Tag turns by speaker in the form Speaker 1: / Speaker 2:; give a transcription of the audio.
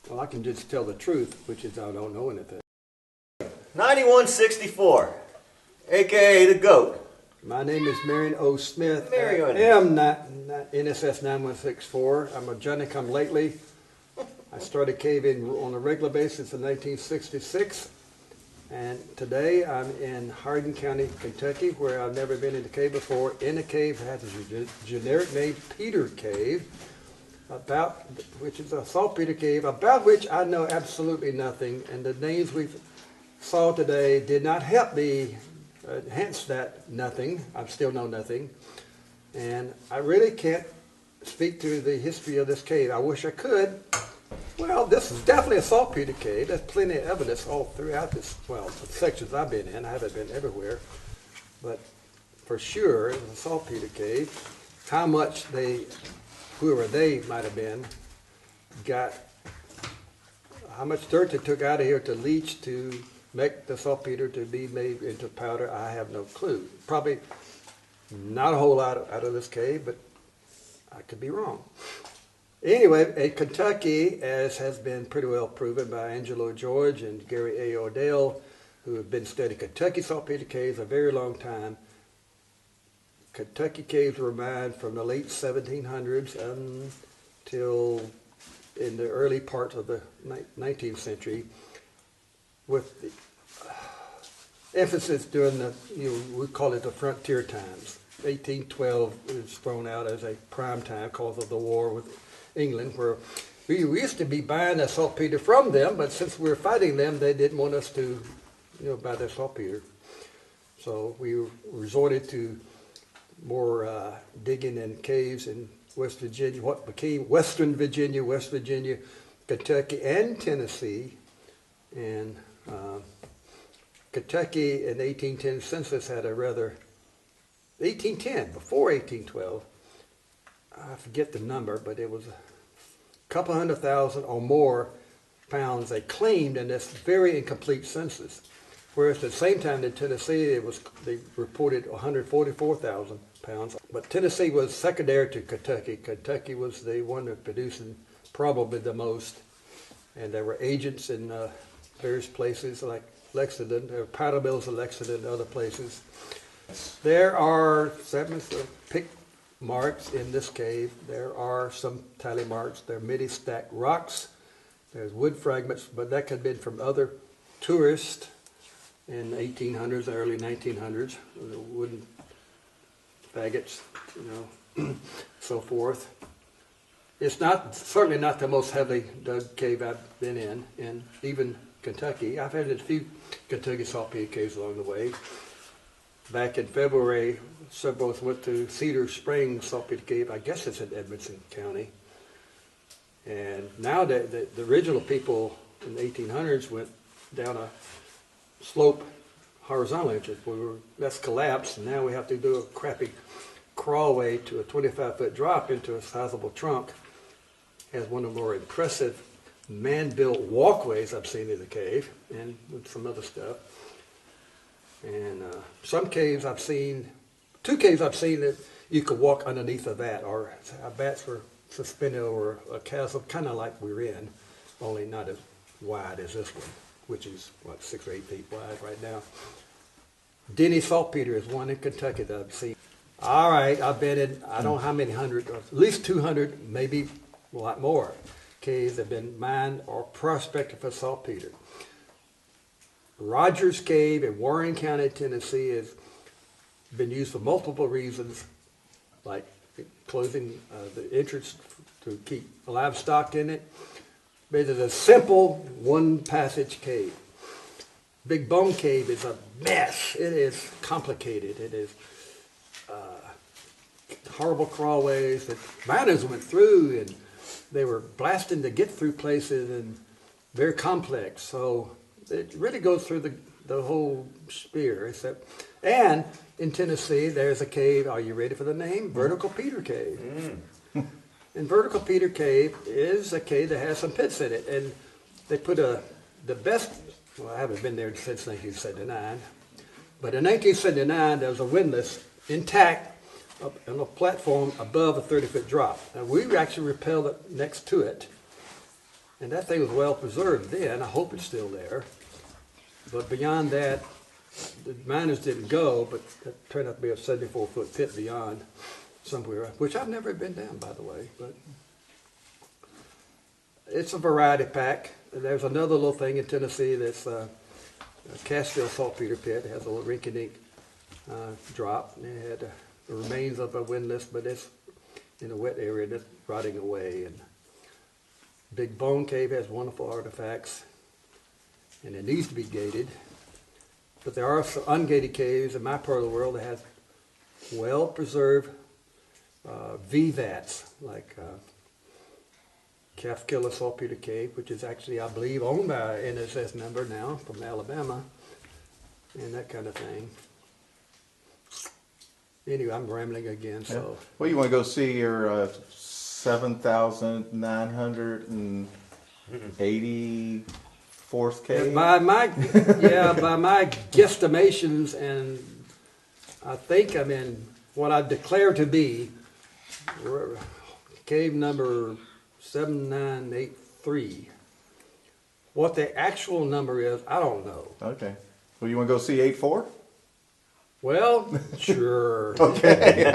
Speaker 1: Well, I can just tell the truth, which is I don't know anything.
Speaker 2: 9164, a.k.a. the GOAT.
Speaker 1: My name is Marion O. Smith.
Speaker 2: Marion.
Speaker 1: I am not NSS 9164. I'm a Johnny come lately. I started caving on a regular basis in 1966. And today I'm in Hardin County, Kentucky, where I've never been in the cave before. In a cave that has a generic name, Peter Cave, which is a saltpeter cave, about which I know absolutely nothing. And the names we saw today did not help me enhance that nothing. I still know nothing. And I really can't speak to the history of this cave. I wish I could. Well, this is definitely a saltpeter cave. There's plenty of evidence all throughout this, well, the sections I've been in. I haven't been everywhere. But for sure, it's a saltpeter cave. How much whoever they might have been, how much dirt they took out of here to leach to make the saltpeter to be made into powder, I have no clue. Probably not a whole lot out of this cave, but I could be wrong. Anyway, in Kentucky, as has been pretty well proven by Angelo George and Gary A. Odell, who have been studying Kentucky saltpeter caves a very long time, Kentucky caves were mined from the late 1700s until in the early parts of the 19th century, with the emphasis during the, we call it the frontier times. 1812 is thrown out as a prime time because of the war with England, where we used to be buying the saltpeter from them, but since we were fighting them, they didn't want us to, buy their saltpeter. So we resorted to more digging in caves in West Virginia, what became Western Virginia, West Virginia, Kentucky, and Tennessee. And Kentucky in the 1810 census had a rather, 1810, before 1812, I forget the number, but it was a couple 100,000 or more pounds they claimed in this very incomplete census. Whereas at the same time in Tennessee, they reported 144,000 pounds. But Tennessee was secondary to Kentucky. Kentucky was the one that producing probably the most. And there were agents in various places like Lexington. There were powder mills in Lexington and other places. There are pick marks in this cave. There are some tally marks. There are many stacked rocks. There's wood fragments, but that could have been from other tourists in the 1800s, early 1900s, the wooden faggots, so forth. It's certainly not the most heavily dug cave I've been in even Kentucky. I've had a few Kentucky saltpeter caves along the way. Back in February, several of us went to Cedar Springs saltpeter cave. I guess it's in Edmonson County. And now the original people in the 1800s went down a slope horizontally. That's collapsed, and now we have to do a crappy crawlway to a 25-foot drop into a sizable trunk. Has one of the more impressive man-built walkways I've seen in the cave, and with some other stuff. And some caves I've seen, two caves I've seen that you could walk underneath of that, or our bats were suspended over a chasm, kind of like we're in, only not as wide as this one, which is, 6 or 8 feet wide right now. Denny Saltpeter is one in Kentucky that I've seen. All right, I've been in, I don't know how many hundred, at least 200, maybe a lot more, caves that have been mined or prospected for saltpeter. Rogers Cave in Warren County, Tennessee has been used for multiple reasons, like closing the entrance to keep livestock in it. But it is a simple one-passage cave. Big Bone Cave is a mess. It is complicated. It is horrible crawlways that miners went through, and they were blasting to get through places, and very complex. So it really goes through the whole sphere. And in Tennessee, there's a cave. Are you ready for the name? Vertical Peter Cave. And Vertical Peter Cave is a cave that has some pits in it. And they put the best, well, I haven't been there since 1979, but in 1979, there was a windlass intact up on a platform above a 30-foot drop. Now, we actually rappelled it next to it. And that thing was well preserved then. I hope it's still there. But beyond that, the miners didn't go, but it turned out to be a 74-foot pit beyond somewhere, which I've never been down, by the way. But it's a variety pack. There's another little thing in Tennessee that's a Cassville saltpeter pit. It has a little rinky-dink drop. And it had the remains of a windlass, but it's in a wet area that's rotting away. And Big Bone Cave has wonderful artifacts, and it needs to be gated. But there are some ungated caves in my part of the world that has well-preserved VVATs, like Calfkiller Saltpeter Cave, which is actually, I believe, owned by an NSS member now from Alabama, and that kind of thing. Anyway, I'm rambling again, so.
Speaker 3: Well, you want to go see your 7,984th cave?
Speaker 1: By my guesstimations, and I think I'm in what I declare to be cave number 7983. What the actual number is, I don't know.
Speaker 3: Okay. Well, you want to go see 84?
Speaker 1: Well, sure.
Speaker 3: Okay.